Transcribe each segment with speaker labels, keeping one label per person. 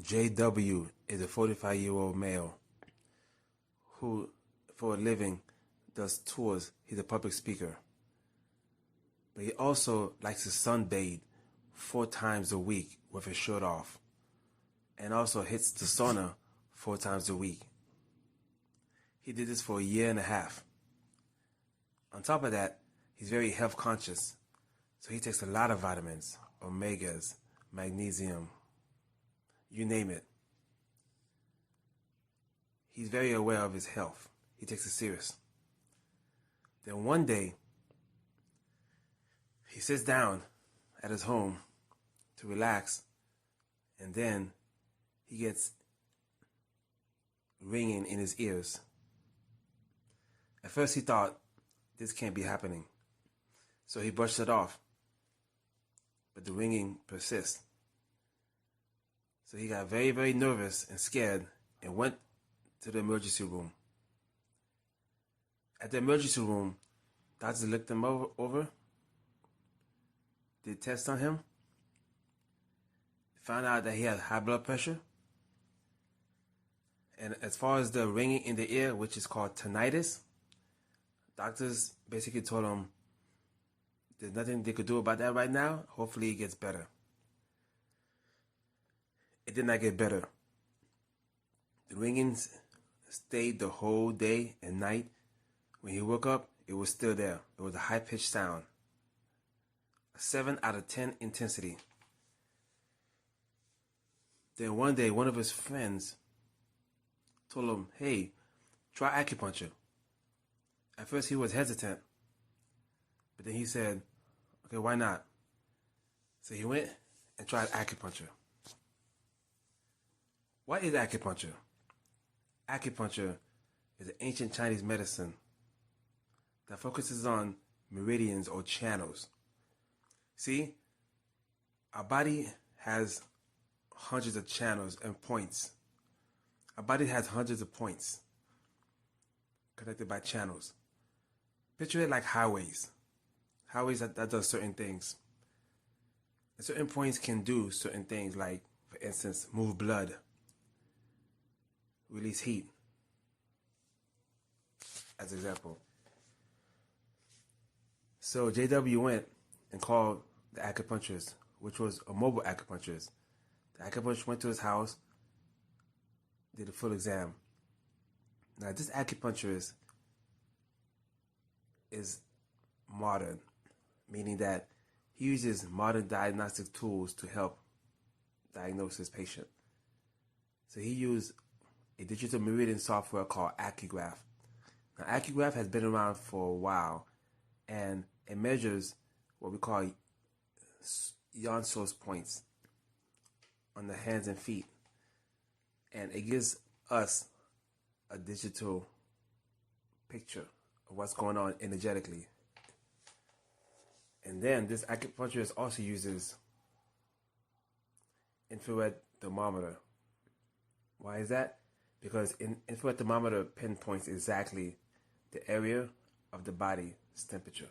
Speaker 1: JW is a 45-year-old male who, for a living, does tours. He's a public speaker. But he also likes to sunbathe 4 times a week with his shirt off, and also hits the sauna 4 times a week. He did this for a year and a half. On top of that, he's very health conscious, so he takes a lot of vitamins, omegas, magnesium, you name it. He's very aware of his health. He takes it serious. Then one day, he sits down at his home to relax, and then he gets ringing in his ears. At first he thought, this can't be happening, so he brushed it off, but the ringing persists. So he got very, very nervous and scared and went to the emergency room. At the emergency room, doctors looked him over, did tests on him, found out that he had high blood pressure. And as far as the ringing in the ear, which is called tinnitus, doctors basically told him there's nothing they could do about that right now. Hopefully it gets better. It did not get better. The ringing stayed the whole day and night. When he woke up, it was still there. It was a high-pitched sound. A 7 out of 10 intensity. Then one day, one of his friends told him, hey, try acupuncture. At first he was hesitant, but then he said, okay, why not? So he went and tried acupuncture. What is acupuncture? Acupuncture is an ancient Chinese medicine that focuses on meridians or channels. See, our body has hundreds of channels and points. Our body has hundreds of points connected by channels. Picture it like highways. Highways that does certain things. And certain points can do certain things, like, for instance, move blood, release heat, as an example. So JW went and called the acupuncturist, which was a mobile acupuncturist. The acupuncturist went to his house, did a full exam. Now this acupuncturist is modern, meaning that he uses modern diagnostic tools to help diagnose his patient. So he used a digital meridian software called Acugraph. Now Acugraph has been around for a while, and it measures what we call yarn source points on the hands and feet, and it gives us a digital picture of what's going on energetically. And then this acupuncturist also uses infrared thermometer. Why is that? Because infrared thermometer pinpoints exactly the area of the body's temperature.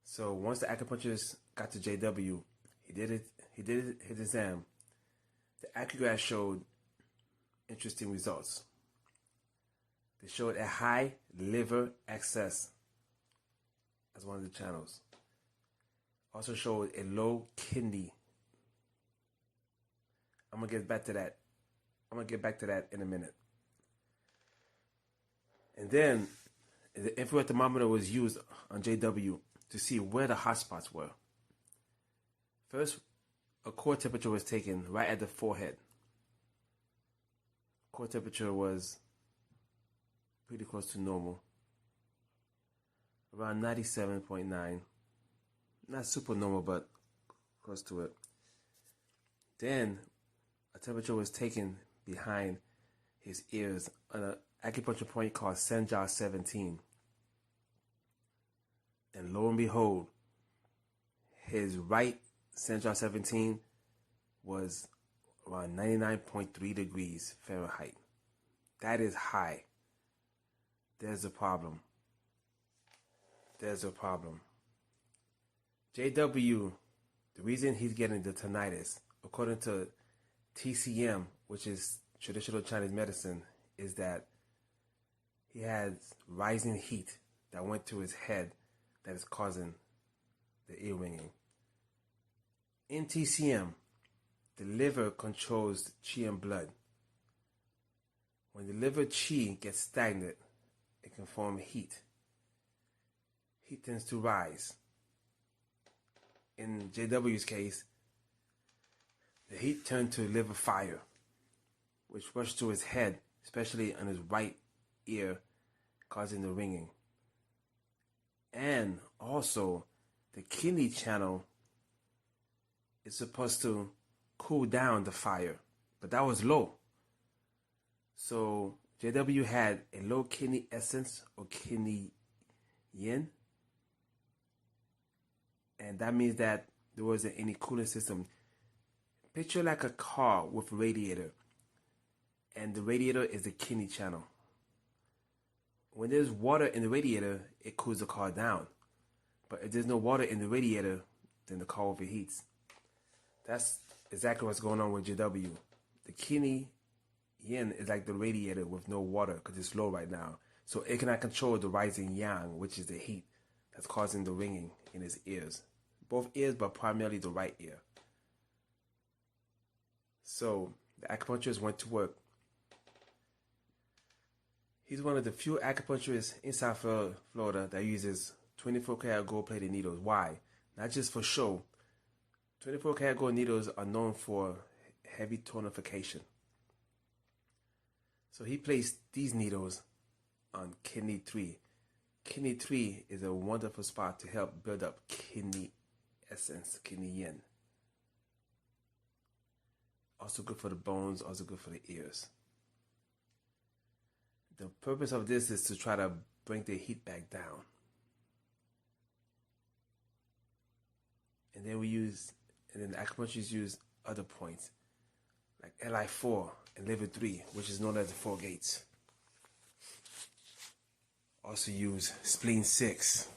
Speaker 1: So once the acupuncturist got to JW, he did his exam. The Acugraph showed interesting results. They showed a high liver excess as one of the channels. Also showed a low kidney. I'm gonna get back to that in a minute. And then the infrared thermometer was used on JW to see where the hot spots were. First, a core temperature was taken right at the forehead. Core temperature was pretty close to normal, around 97.9. Not super normal, but close to it. Then a temperature was taken behind his ears on an acupuncture point called Senja 17. And lo and behold, his right Senja 17 was around 99.3 degrees Fahrenheit. That is high. There's a problem. JW, the reason he's getting the tinnitus according to TCM, which is traditional Chinese medicine, is that he has rising heat that went to his head that is causing the ear ringing. In TCM, the liver controls qi and blood. When the liver qi gets stagnant, it can form heat. Heat tends to rise. In JW's case, the heat turned to liver fire, which rushed to his head, especially on his right ear, causing the ringing. And also, the kidney channel is supposed to cool down the fire, but that was low. So JW had a low kidney essence or kidney yin, and that means that there wasn't any cooling system. Picture like a car with a radiator, and the radiator is the kidney channel. When there's water in the radiator, it cools the car down. But if there's no water in the radiator, then the car overheats. That's exactly what's going on with JW. The kidney yin is like the radiator with no water because it's low right now. So it cannot control the rising yang, which is the heat that's causing the ringing in his ears. Both ears, but primarily the right ear. So the acupuncturist went to work. He's one of the few acupuncturists in South Florida that uses 24-karat gold-plated needles. Why? Not just for show. 24-karat gold needles are known for heavy tonification. So he placed these needles on kidney 3. Kidney 3 is a wonderful spot to help build up kidney essence, kidney yin. Also good for the bones, also good for the ears. The purpose of this is to try to bring the heat back down. And then the acupuncturists use other points, like LI4 and liver 3, which is known as the 4 gates. Also use spleen 6.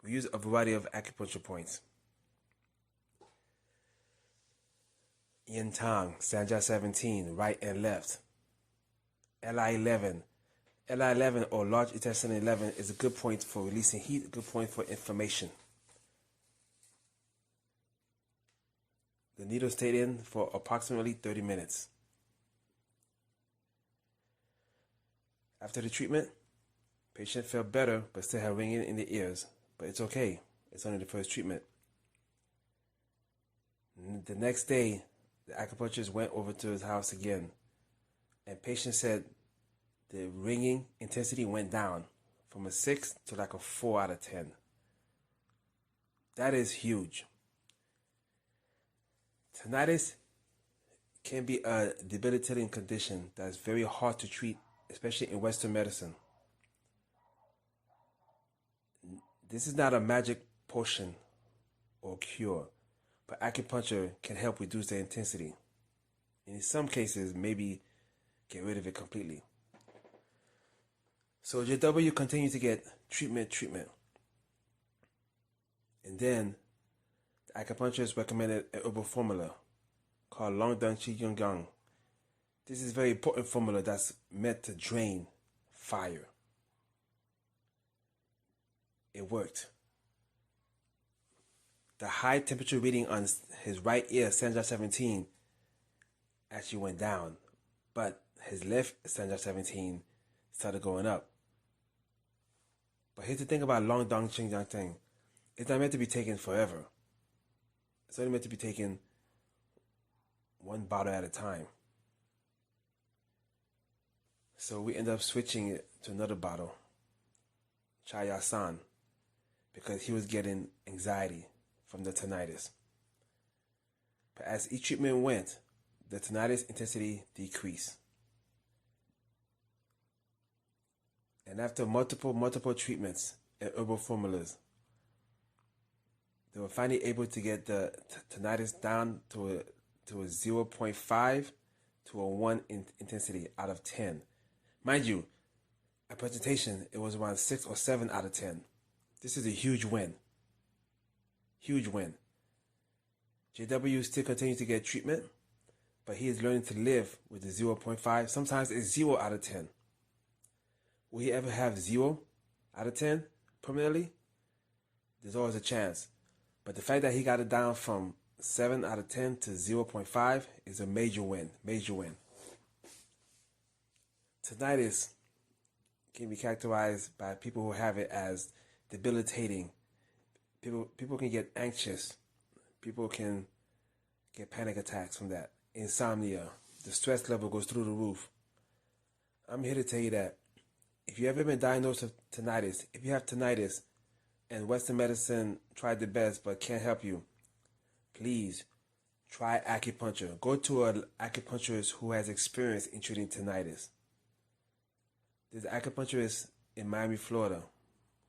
Speaker 1: We use a variety of acupuncture points. Yin Tang, Sanja 17, right and left. LI11. LI11 or large intestine 11 is a good point for releasing heat, a good point for inflammation. The needle stayed in for approximately 30 minutes. After the treatment, patient felt better but still had ringing in the ears. But it's okay. It's only the first treatment. The next day, the acupuncturist went over to his house again, and patient said the ringing intensity went down from a 6 to like a 4 out of 10. That is huge. Tinnitus can be a debilitating condition that's very hard to treat, especially in Western medicine. This is not a magic potion or cure, but acupuncture can help reduce the intensity. And in some cases, maybe get rid of it completely. So JW continued to get treatment. And then the acupuncturist recommended an herbal formula called Longdang Qi Yung Gang. This is a very important formula that's meant to drain fire. It worked. The high temperature reading on his right ear, Sanja 17, actually went down, but his left Sanja 17 started going up. But here's the thing about Long Dong Ching Yang Teng. It's not meant to be taken forever. It's only meant to be taken one bottle at a time. So we end up switching it to another bottle, Chaya San, because he was getting anxiety from the tinnitus. But as each treatment went, the tinnitus intensity decreased. And after multiple treatments and herbal formulas, they were finally able to get the tinnitus down to a 0.5 to a 1 intensity out of 10. Mind you, at presentation, it was around 6 or 7 out of 10. This is a huge win. Huge win. JW still continues to get treatment, but he is learning to live with the 0.5. Sometimes it's 0 out of 10. Will he ever have 0 out of 10 permanently? There's always a chance. But the fact that he got it down from 7 out of 10 to 0.5 is a major win. Major win. Tinnitus can be characterized by people who have it as debilitating. People can get anxious. People can get panic attacks from that. Insomnia. The stress level goes through the roof. I'm here to tell you that if you've ever been diagnosed with tinnitus, if you have tinnitus and Western medicine tried the best but can't help you, please try acupuncture. Go to an acupuncturist who has experience in treating tinnitus. There's an acupuncturist in Miami, Florida,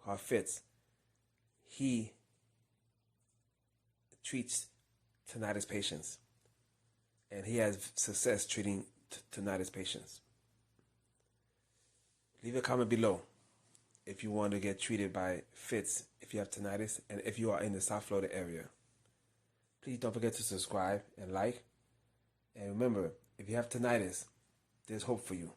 Speaker 1: called Fitz. He treats tinnitus patients, and he has success treating tinnitus patients. Leave a comment below if you want to get treated by Fitz if you have tinnitus and if you are in the South Florida area. Please don't forget to subscribe and like. And remember, if you have tinnitus, there's hope for you.